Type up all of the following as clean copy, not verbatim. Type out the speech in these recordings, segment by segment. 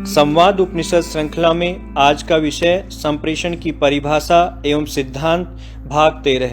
संवाद उपनिषद श्रृंखला में आज का विषय संप्रेषण की परिभाषा एवं सिद्धांत भाग 13।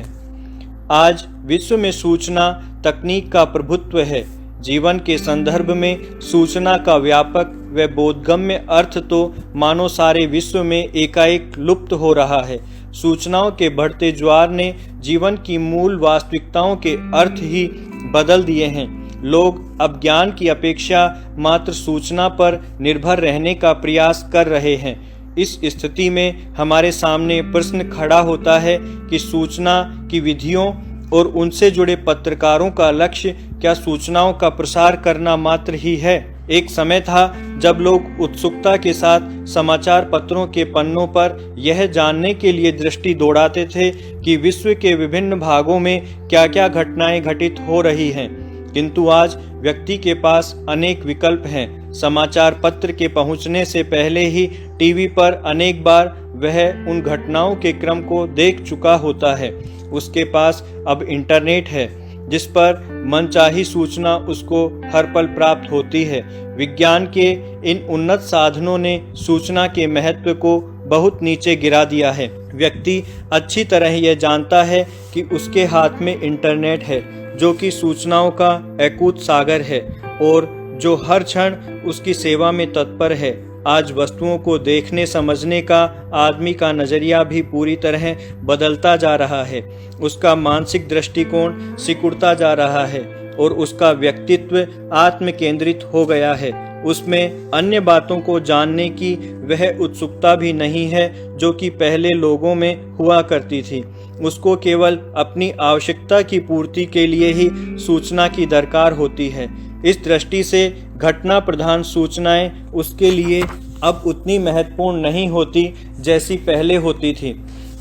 आज विश्व में सूचना तकनीक का प्रभुत्व है। जीवन के संदर्भ में सूचना का व्यापक व बोधगम्य अर्थ तो मानो सारे विश्व में एकाएक लुप्त हो रहा है। सूचनाओं के बढ़ते ज्वार ने जीवन की मूल वास्तविकताओं के अर्थ ही बदल दिए हैं। लोग अब ज्ञान की अपेक्षा मात्र सूचना पर निर्भर रहने का प्रयास कर रहे हैं। इस स्थिति में हमारे सामने प्रश्न खड़ा होता है कि सूचना की विधियों और उनसे जुड़े पत्रकारों का लक्ष्य क्या सूचनाओं का प्रसार करना मात्र ही है। एक समय था जब लोग उत्सुकता के साथ समाचार पत्रों के पन्नों पर यह जानने के लिए दृष्टि दौड़ाते थे कि विश्व के विभिन्न भागों में क्या क्या घटनाएं घटित हो रही हैं। किंतु आज व्यक्ति के पास अनेक विकल्प हैं। समाचार पत्र के पहुंचने से पहले ही टीवी पर अनेक बार वह उन घटनाओं के क्रम को देख चुका होता है। उसके पास अब इंटरनेट है जिस पर मनचाही सूचना उसको हर पल प्राप्त होती है। विज्ञान के इन उन्नत साधनों ने सूचना के महत्व को बहुत नीचे गिरा दिया है। व्यक्ति अच्छी तरह यह जानता है कि उसके हाथ में इंटरनेट है जो कि सूचनाओं का अकूत सागर है और जो हर क्षण उसकी सेवा में तत्पर है। आज वस्तुओं को देखने समझने का आदमी का नजरिया भी पूरी तरह बदलता जा रहा है। उसका मानसिक दृष्टिकोण सिकुड़ता जा रहा है और उसका व्यक्तित्व आत्म केंद्रित हो गया है। उसमें अन्य बातों को जानने की वह उत्सुकता भी नहीं है जो कि पहले लोगों में हुआ करती थी। उसको केवल अपनी आवश्यकता की पूर्ति के लिए ही सूचना की दरकार होती है। इस दृष्टि से घटना प्रधान सूचनाएं उसके लिए अब उतनी महत्वपूर्ण नहीं होती जैसी पहले होती थी।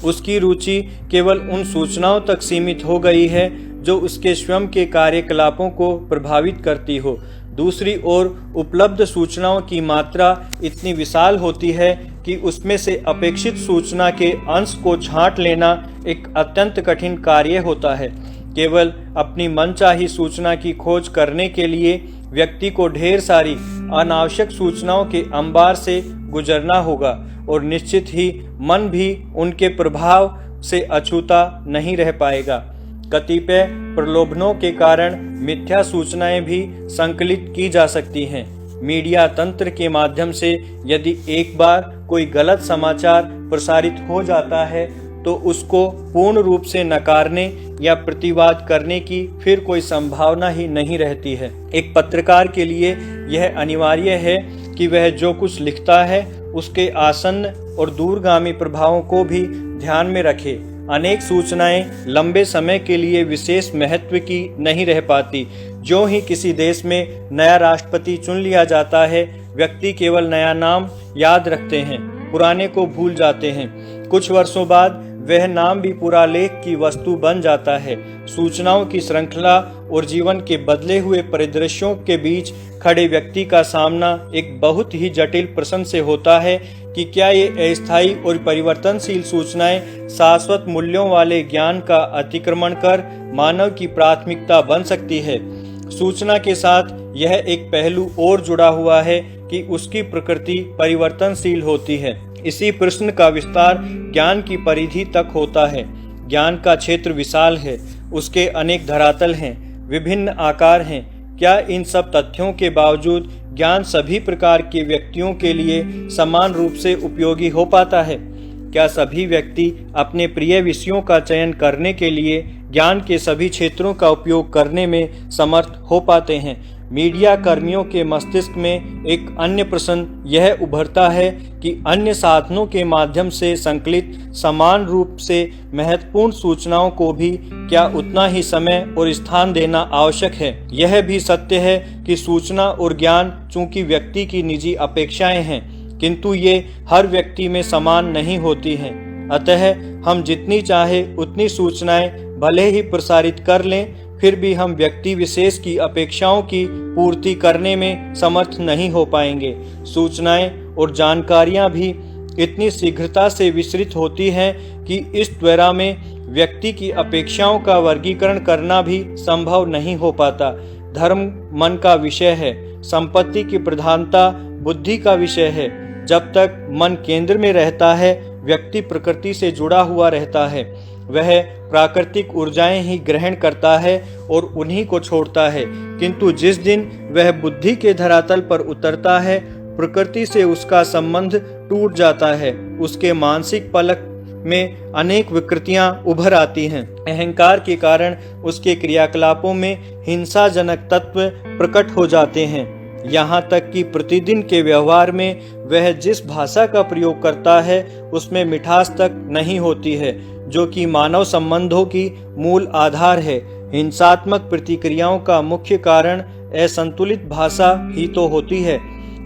उसकी रुचि केवल उन सूचनाओं तक सीमित हो गई है जो उसके स्वयं के कार्यकलापों को प्रभावित करती हो। दूसरी ओर उपलब्ध सूचनाओं की मात्रा इतनी विशाल होती है कि उसमें से अपेक्षित सूचना के अंश को छांट लेना एक अत्यंत कठिन कार्य होता है। केवल अपनी मनचाही सूचना की खोज करने के लिए व्यक्ति को ढेर सारी अनावश्यक सूचनाओं के अंबार से गुजरना होगा और निश्चित ही मन भी उनके प्रभाव से अछूता नहीं रह पाएगा। कतिपय प्रलोभनों के कारण मिथ्या सूचनाएं भी संकलित की जा सकती हैं। मीडिया तंत्र के माध्यम से यदि एक बार कोई गलत समाचार प्रसारित हो जाता है तो उसको पूर्ण रूप से नकारने या प्रतिवाद करने की फिर कोई संभावना ही नहीं रहती है। एक पत्रकार के लिए यह अनिवार्य है कि वह जो कुछ लिखता है उसके आसन्न और दूरगामी प्रभावों को भी ध्यान में रखे। अनेक सूचनाएं लंबे समय के लिए विशेष महत्व की नहीं रह पाती। जो ही किसी देश में नया राष्ट्रपति चुन लिया जाता है, व्यक्ति केवल नया नाम याद रखते हैं, पुराने को भूल जाते हैं। कुछ वर्षों बाद वह नाम भी पुरालेख की वस्तु बन जाता है। सूचनाओं की श्रृंखला और जीवन के बदले हुए परिदृश्यों के बीच खड़े व्यक्ति का सामना एक बहुत ही जटिल प्रश्न से होता है कि क्या ये अस्थायी और परिवर्तनशील सूचनाएं शाश्वत मूल्यों वाले ज्ञान का अतिक्रमण कर मानव की प्राथमिकता बन सकती है। सूचना के साथ यह एक पहलू और जुड़ा हुआ है कि उसकी प्रकृति परिवर्तनशील होती है। इसी प्रश्न का विस्तार ज्ञान की परिधि तक होता है। ज्ञान का क्षेत्र विशाल है, उसके अनेक धरातल हैं, विभिन्न आकार हैं। क्या इन सब तथ्यों के बावजूद ज्ञान सभी प्रकार के व्यक्तियों के लिए समान रूप से उपयोगी हो पाता है? क्या सभी व्यक्ति अपने प्रिय विषयों का चयन करने के लिए ज्ञान के सभी क्षेत्रों का उपयोग करने में समर्थ हो पाते हैं? मीडिया कर्मियों के मस्तिष्क में एक अन्य प्रश्न यह उभरता है कि अन्य साधनों के माध्यम से संकलित समान रूप से महत्वपूर्ण सूचनाओं को भी क्या उतना ही समय और स्थान देना आवश्यक है? यह भी सत्य है कि सूचना और ज्ञान चूंकि व्यक्ति की निजी अपेक्षाएं हैं, किंतु ये हर व्यक्ति में समान नहीं होती हैं। अतः हम जितनी चाहे उतनी सूचनाएं भले ही प्रसारित कर लें, फिर भी हम व्यक्ति विशेष की अपेक्षाओं की पूर्ति करने में समर्थ नहीं हो पाएंगे। सूचनाएं और जानकारियां भी इतनी शीघ्रता से विस्तृत होती हैं कि इस त्वरा में व्यक्ति की अपेक्षाओं का वर्गीकरण करना भी संभव नहीं हो पाता। धर्म मन का विषय है। संपत्ति की प्रधानता बुद्धि का विषय है। जब तक मन केंद्र में रहता है, व्यक्ति प्रकृति से जुड़ा हुआ रहता है। वह प्राकृतिक ऊर्जाएं ही ग्रहण करता है और उन्हीं को छोड़ता है। किंतु जिस दिन वह बुद्धि के धरातल पर उतरता है, प्रकृति से उसका संबंध टूट जाता है। उसके मानसिक पलक में अनेक विकृतियां उभर आती हैं। अहंकार के कारण उसके क्रियाकलापों में हिंसाजनक तत्व प्रकट हो जाते हैं। यहाँ तक कि प्रतिदिन के व्यवहार में वह जिस भाषा का प्रयोग करता है उसमें मिठास तक नहीं होती है, जो कि मानव संबंधों की मूल आधार है। हिंसात्मक प्रतिक्रियाओं का मुख्य कारण असंतुलित भाषा ही तो होती है।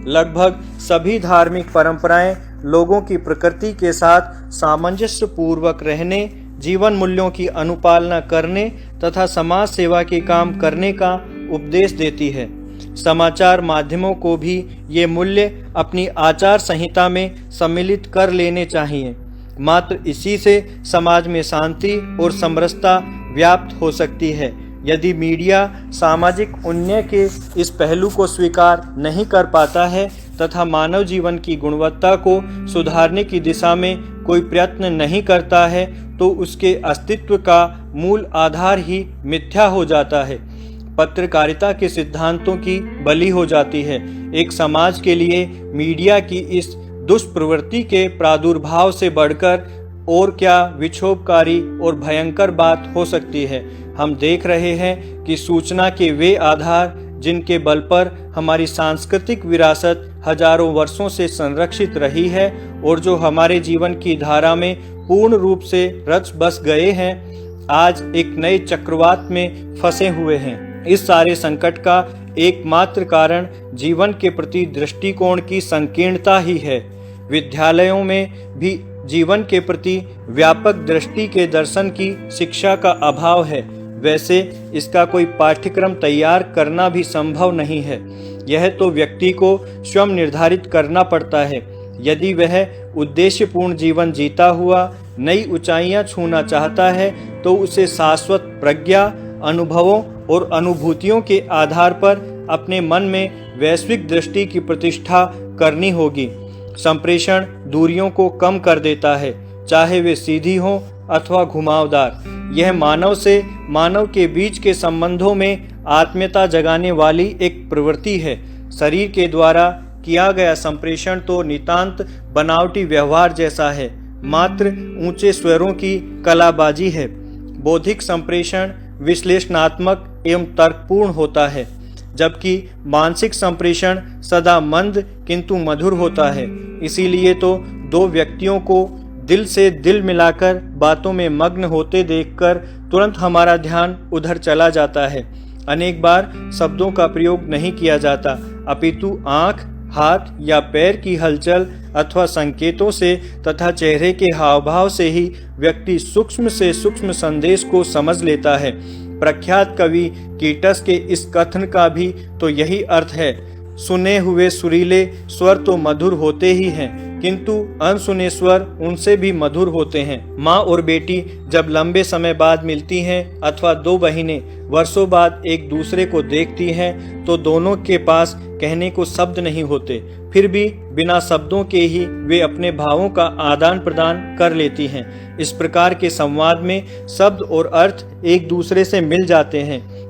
लगभग सभी धार्मिक परंपराएं लोगों की प्रकृति के साथ सामंजस्य पूर्वक रहने, जीवन मूल्यों की अनुपालना करने तथा समाज सेवा के काम करने का उपदेश देती है। समाचार माध्यमों को भी ये मूल्य अपनी आचार संहिता में सम्मिलित कर लेने चाहिए। मात्र इसी से समाज में शांति और समरसता व्याप्त हो सकती है। यदि मीडिया सामाजिक उन्नयन के इस पहलू को स्वीकार नहीं कर पाता है तथा मानव जीवन की गुणवत्ता को सुधारने की दिशा में कोई प्रयत्न नहीं करता है, तो उसके अस्तित्व का मूल आधार ही मिथ्या हो जाता है, पत्रकारिता के सिद्धांतों की बलि हो जाती है। एक समाज के लिए मीडिया की इस दुष्प्रवृत्ति के प्रादुर्भाव से बढ़कर और क्या विक्षोभकारी और भयंकर बात हो सकती है। हम देख रहे हैं कि सूचना के वे आधार जिनके बल पर हमारी सांस्कृतिक विरासत हजारों वर्षों से संरक्षित रही है और जो हमारे जीवन की धारा में पूर्ण रूप से रच बस गए हैं, आज एक नए चक्रवात में फंसे हुए हैं। इस सारे संकट का एकमात्र कारण जीवन के प्रति दृष्टिकोण की संकीर्णता ही है। विद्यालयों में भी जीवन के प्रति व्यापक दृष्टि के दर्शन की शिक्षा का अभाव है। वैसे इसका कोई पाठ्यक्रम तैयार करना भी संभव नहीं है। यह तो व्यक्ति को स्वयं निर्धारित करना पड़ता है। यदि वह उद्देश्यपूर्ण जीवन जीता हुआ नई ऊंचाइयां छूना चाहता है, तो उसे शाश्वत प्रज्ञा, अनुभवों और अनुभूतियों के आधार पर अपने मन में वैश्विक दृष्टि की प्रतिष्ठा करनी होगी। संप्रेषण दूरियों को कम कर देता है, चाहे वे सीधी हों अथवा घुमावदार। यह मानव से मानव के बीच के संबंधों में आत्मीयता जगाने वाली एक प्रवृत्ति है। शरीर के द्वारा किया गया संप्रेषण तो नितांत बनावटी व्यवहार जैसा है, मात्र ऊंचे स्वरों की कलाबाजी है। बौद्धिक संप्रेषण विश्लेषणात्मक एवं तर्कपूर्ण होता है, जबकि मानसिक संप्रेषण सदा मंद किंतु मधुर होता है। इसीलिए तो दो व्यक्तियों को दिल से दिल मिलाकर बातों में मग्न होते देखकर तुरंत हमारा ध्यान उधर चला जाता है। अनेक बार शब्दों का प्रयोग नहीं किया जाता, अपितु आंख, हाथ या पैर की हलचल अथवा संकेतों से तथा चेहरे के हावभाव से ही व्यक्ति सूक्ष्म से सूक्ष्म संदेश को समझ लेता है। प्रख्यात कवि कीटस के इस कथन का भी तो यही अर्थ है। सुने हुए सुरीले स्वर तो मधुर होते ही हैं, किंतु अनसुने स्वर उनसे भी मधुर होते हैं। माँ और बेटी जब लंबे समय बाद मिलती हैं अथवा दो बहिनें वर्षों बाद एक दूसरे को देखती हैं, तो दोनों के पास कहने को शब्द नहीं होते, फिर भी बिना शब्दों के ही वे अपने भावों का आदान प्रदान कर लेती हैं। इस प्रकार के संवाद में शब्द और अर्थ एक दूसरे से मिल जाते हैं।